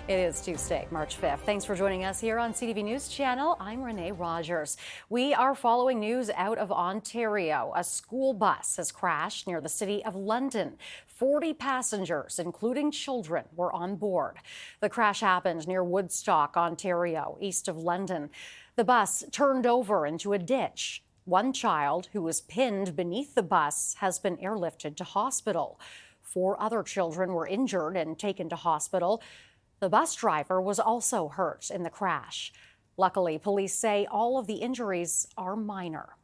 It is Tuesday, March 5th. Thanks for joining us here on CTV News Channel. I'm Renee Rogers. We are following news out of Ontario. A school bus has crashed near the city of London. 40 passengers, including children, were on board. The crash happened near Woodstock, Ontario, east of London. The bus turned over into a ditch. One child who was pinned beneath the bus has been airlifted to hospital. 4 other children were injured and taken to hospital. The bus driver was also hurt in the crash. Luckily, police say all of the injuries are minor.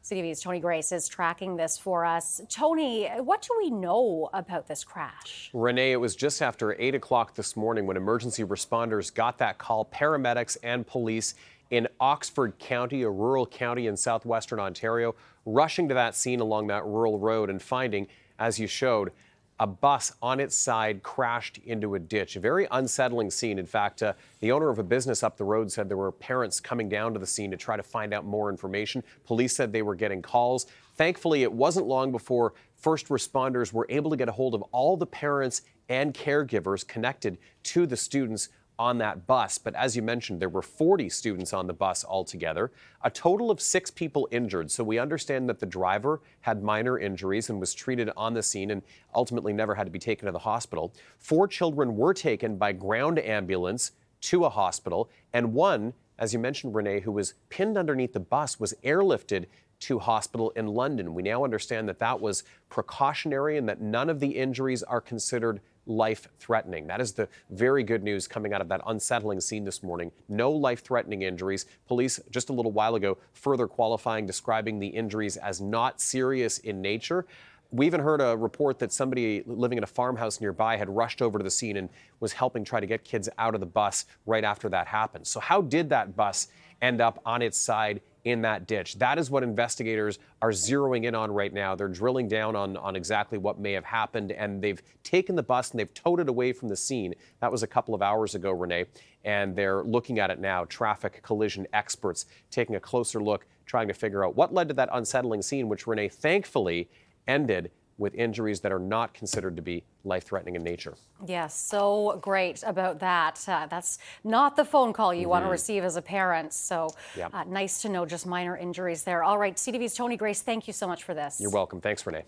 CTV's Tony Grace is tracking this for us. Tony, what do we know about this crash? Renee, it was just after 8 o'clock this morning when emergency responders got that call. Paramedics and police in Oxford County, a rural county in southwestern Ontario, rushing to that scene along that rural road and finding, as you showed, a bus on its side crashed into a ditch. A very unsettling scene. In fact, the owner of a business up the road said there were parents coming down to the scene to try to find out more information. Police said they were getting calls. Thankfully, it wasn't long before first responders were able to get a hold of all the parents and caregivers connected to the students on that bus. But as you mentioned, there were 40 students on the bus altogether, a total of 6 people injured. So we understand that the driver had minor injuries and was treated on the scene and ultimately never had to be taken to the hospital. 4 children were taken by ground ambulance to a hospital, and one, as you mentioned, Renee, who was pinned underneath the bus, was airlifted to hospital in London. We now understand that that was precautionary and that none of the injuries are considered life-threatening. That is the very good news coming out of that unsettling scene this morning. No life-threatening injuries. Police just a little while ago further qualifying, describing the injuries as not serious in nature. We even heard a report that somebody living in a farmhouse nearby had rushed over to the scene and was helping try to get kids out of the bus right after that happened. So how did that bus end up on its side in that ditch? That is what investigators are zeroing in on right now. They're drilling down on exactly what may have happened, and they've taken the bus and they've towed it away from the scene. That was a couple of hours ago, Renee, and they're looking at it now. Traffic collision experts taking a closer look, trying to figure out what led to that unsettling scene, which, Renee, thankfully ended with injuries that are not considered to be life-threatening in nature. Yes, so great about that. That's not the phone call you want to receive as a parent. So nice to know just minor injuries there. All right, CTV's Tony Grace, thank you so much for this. You're welcome. Thanks, Renee.